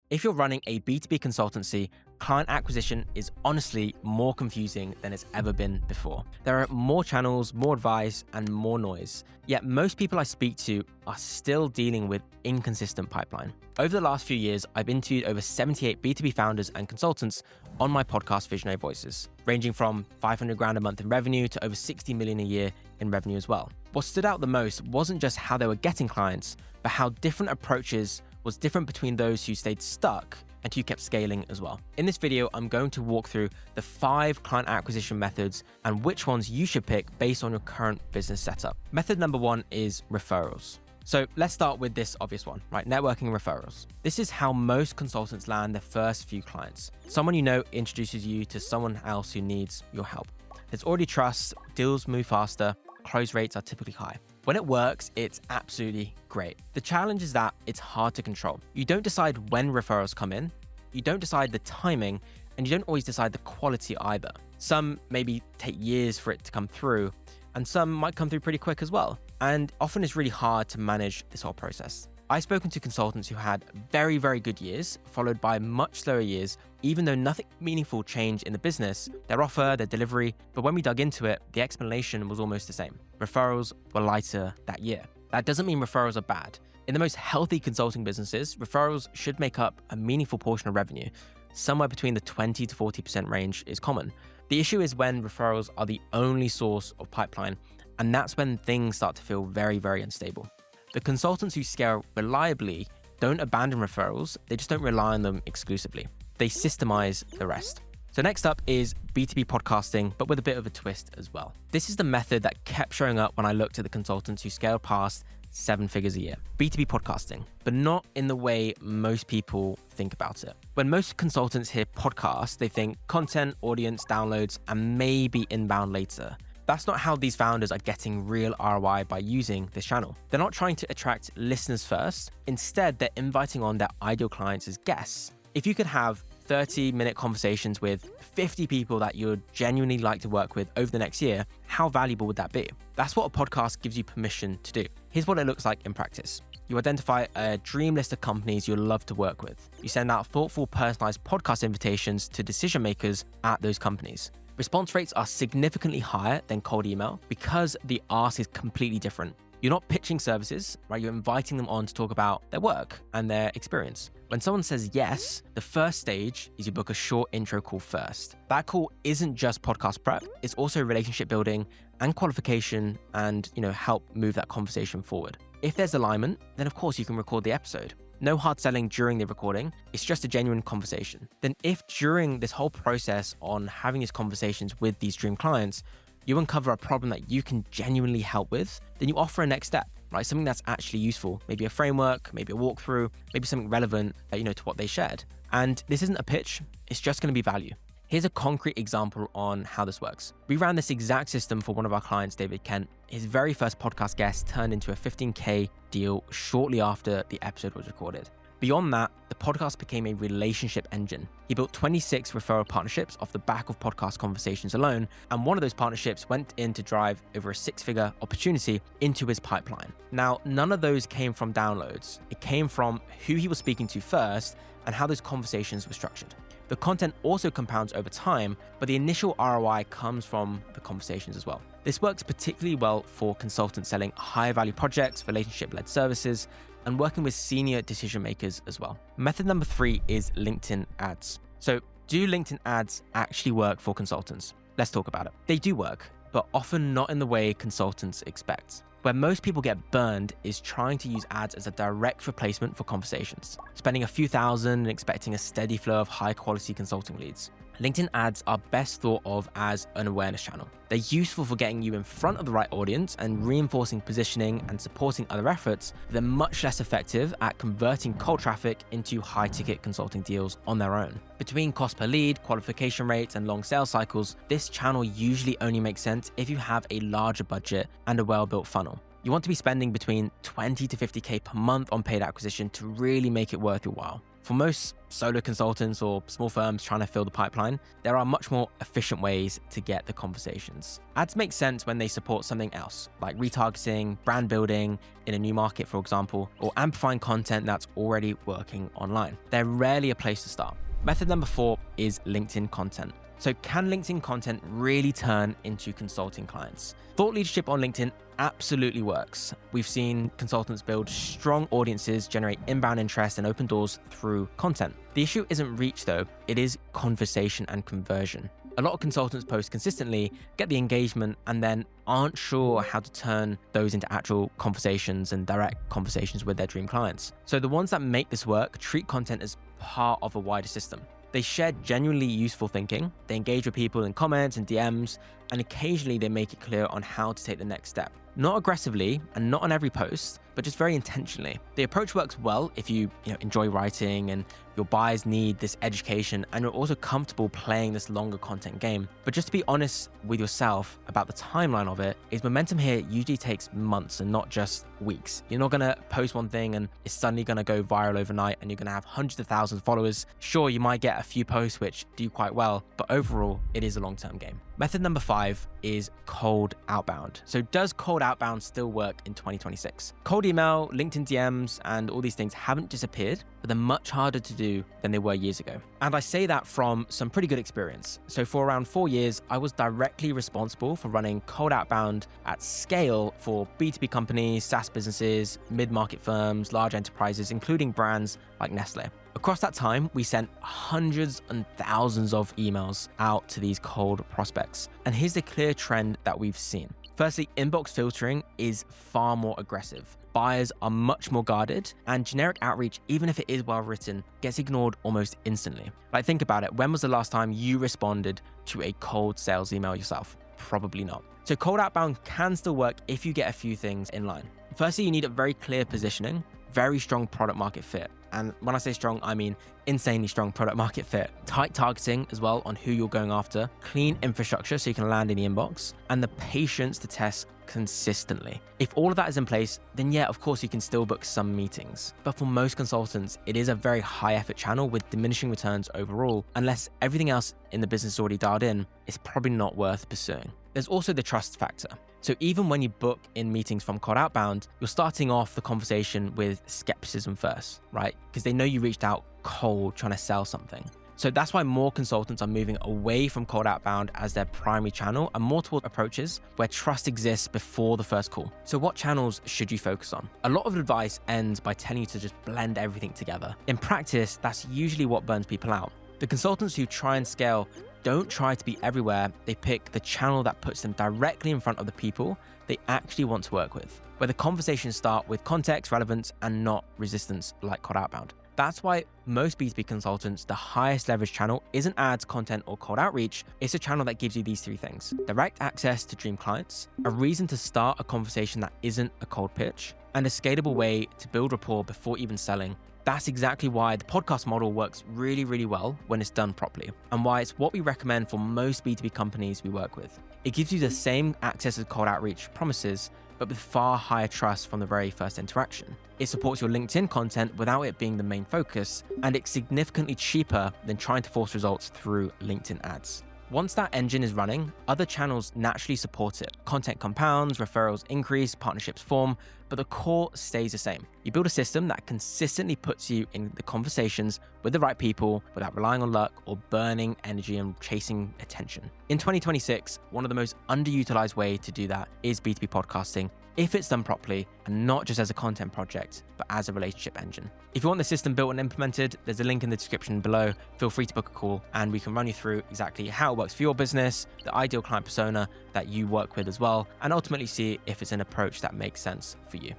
If you're running a B2B consultancy, client acquisition is honestly more confusing than it's ever been before. There are more channels, more advice, and more noise. Yet most people I speak to are still dealing with inconsistent pipeline. Over the last few years, I've interviewed over 78 B2B founders and consultants on my podcast, Visionary Voices, ranging from 500 grand a month in revenue to over 60 million a year in revenue as well. What stood out the most wasn't just how they were getting clients, but how different approaches was different between those who stayed stuck and who kept scaling as well. In this video, I'm going to walk through the 5 client acquisition methods and which ones you should pick based on your current business setup. Method number 1 is referrals. So let's start with this obvious one, right? Networking and referrals. This is how most consultants land their first few clients. Someone you know introduces you to someone else who needs your help. There's already trust, deals move faster, close rates are typically high. When it works, it's absolutely great. The challenge is that it's hard to control. You don't decide when referrals come in, you don't decide the timing, and you don't always decide the quality either. Some maybe take years for it to come through, and some might come through pretty quick as well. And often it's really hard to manage this whole process. I've spoken to consultants who had very, very good years, followed by much slower years, even though nothing meaningful changed in the business, their offer, their delivery. But when we dug into it, the explanation was almost the same. Referrals were lighter that year. That doesn't mean referrals are bad. In the most healthy consulting businesses, referrals should make up a meaningful portion of revenue. Somewhere between the 20 to 40% range is common. The issue is when referrals are the only source of pipeline, and that's when things start to feel very, very unstable. The consultants who scale reliably don't abandon referrals, they just don't rely on them exclusively. They systemize the rest. So next up is B2B podcasting, but with a bit of a twist as well. This is the method that kept showing up when I looked at the consultants who scaled past 7 figures a year. B2B podcasting, but not in the way most people think about it. When most consultants hear podcast, they think content, audience, downloads, and maybe inbound later. That's not how these founders are getting real ROI by using this channel. They're not trying to attract listeners first. Instead, they're inviting on their ideal clients as guests. If you could have 30-minute conversations with 50 people that you'd genuinely like to work with over the next year, how valuable would that be? That's what a podcast gives you permission to do. Here's what it looks like in practice. You identify a dream list of companies you'd love to work with. You send out thoughtful, personalized podcast invitations to decision makers at those companies. Response rates are significantly higher than cold email because the ask is completely different. You're not pitching services, right? You're inviting them on to talk about their work and their experience. When someone says yes, the first stage is you book a short intro call first. That call isn't just podcast prep, it's also relationship building and qualification and, help move that conversation forward. If there's alignment, then of course you can record the episode. No hard selling during the recording, it's just a genuine conversation. Then if during this whole process on having these conversations with these dream clients, you uncover a problem that you can genuinely help with, then you offer a next step, right? Something that's actually useful, maybe a framework, maybe a walkthrough, maybe something relevant, to what they shared. And this isn't a pitch, it's just going to be value. Here's a concrete example on how this works. We ran this exact system for one of our clients, David Kent. His very first podcast guest turned into a $15K deal shortly after the episode was recorded. Beyond that, the podcast became a relationship engine. He built 26 referral partnerships off the back of podcast conversations alone, and one of those partnerships went in to drive over a 6-figure opportunity into his pipeline. Now, none of those came from downloads. It came from who he was speaking to first and how those conversations were structured. The content also compounds over time, but the initial ROI comes from the conversations as well. This works particularly well for consultants selling higher value projects, relationship-led services, and working with senior decision makers as well. Method number 3 is LinkedIn ads. So do LinkedIn ads actually work for consultants? Let's talk about it. They do work, but often not in the way consultants expect. Where most people get burned is trying to use ads as a direct replacement for conversations, spending a few thousand and expecting a steady flow of high quality consulting leads. LinkedIn ads are best thought of as an awareness channel. They're useful for getting you in front of the right audience and reinforcing positioning and supporting other efforts. They're much less effective at converting cold traffic into high ticket consulting deals on their own. Between cost per lead, qualification rates, and long sales cycles, this channel usually only makes sense if you have a larger budget and a well-built funnel. You want to be spending between 20 to 50K per month on paid acquisition to really make it worth your while. For most solo consultants or small firms trying to fill the pipeline, there are much more efficient ways to get the conversations. Ads make sense when they support something else, like retargeting, brand building in a new market, for example, or amplifying content that's already working online. They're rarely a place to start. Method number 4 is LinkedIn content. So can LinkedIn content really turn into consulting clients? Thought leadership on LinkedIn absolutely works. We've seen consultants build strong audiences, generate inbound interest, and open doors through content. The issue isn't reach though, it is conversation and conversion. A lot of consultants post consistently, get the engagement, and then aren't sure how to turn those into actual conversations and direct conversations with their dream clients. So the ones that make this work treat content as part of a wider system. They share genuinely useful thinking, they engage with people in comments and DMs, and occasionally they make it clear on how to take the next step. Not aggressively and not on every post, but just very intentionally. The approach works well if you enjoy writing and your buyers need this education and you're also comfortable playing this longer content game. But just to be honest with yourself about the timeline of it, is momentum here usually takes months and not just weeks. You're not gonna post one thing and it's suddenly gonna go viral overnight and you're gonna have hundreds of thousands of followers. Sure, you might get a few posts which do quite well, but overall, it is a long-term game. Method number 5 is cold outbound. So does cold outbound still work in 2026? Cold email, LinkedIn DMs, and all these things haven't disappeared, but they're much harder to do than they were years ago. And I say that from some pretty good experience. So for around 4 years, I was directly responsible for running cold outbound at scale for B2B companies, SaaS businesses, mid-market firms, large enterprises, including brands like Nestle. Across that time, we sent hundreds and thousands of emails out to these cold prospects. And here's the clear trend that we've seen. Firstly, inbox filtering is far more aggressive. Buyers are much more guarded, and generic outreach, even if it is well written, gets ignored almost instantly. Like, think about it. When was the last time you responded to a cold sales email yourself? Probably not. So cold outbound can still work if you get a few things in line. Firstly, you need a very clear positioning, very strong product market fit. And when I say strong, I mean insanely strong product market fit. Tight targeting as well on who you're going after, clean infrastructure so you can land in the inbox, and the patience to test consistently. If all of that is in place, then yeah, of course you can still book some meetings. But for most consultants, it is a very high effort channel with diminishing returns overall. Unless everything else in the business is already dialed in, it's probably not worth pursuing. There's also the trust factor. So even when you book in meetings from cold outbound, you're starting off the conversation with skepticism first, right? Because they know you reached out cold trying to sell something. So that's why more consultants are moving away from cold outbound as their primary channel and more toward approaches where trust exists before the first call. So what channels should you focus on? A lot of advice ends by telling you to just blend everything together. In practice, that's usually what burns people out. The consultants who try and scale don't try to be everywhere. They pick the channel that puts them directly in front of the people they actually want to work with, where the conversations start with context, relevance, and not resistance like cold outbound. That's why most B2B consultants, the highest leverage channel isn't ads, content, or cold outreach. It's a channel that gives you these 3 things: direct access to dream clients, a reason to start a conversation that isn't a cold pitch, and a scalable way to build rapport before even selling. That's exactly why the podcast model works really, really well when it's done properly, and why it's what we recommend for most B2B companies we work with. It gives you the same access as cold outreach promises, but with far higher trust from the very first interaction. It supports your LinkedIn content without it being the main focus, and it's significantly cheaper than trying to force results through LinkedIn ads. Once that engine is running, other channels naturally support it. Content compounds, referrals increase, partnerships form, but the core stays the same. You build a system that consistently puts you in the conversations with the right people without relying on luck or burning energy and chasing attention. In 2026, one of the most underutilized ways to do that is B2B podcasting, if it's done properly and not just as a content project, but as a relationship engine. If you want the system built and implemented, there's a link in the description below. Feel free to book a call and we can run you through exactly how it works for your business, the ideal client persona that you work with as well, and ultimately see if it's an approach that makes sense for you.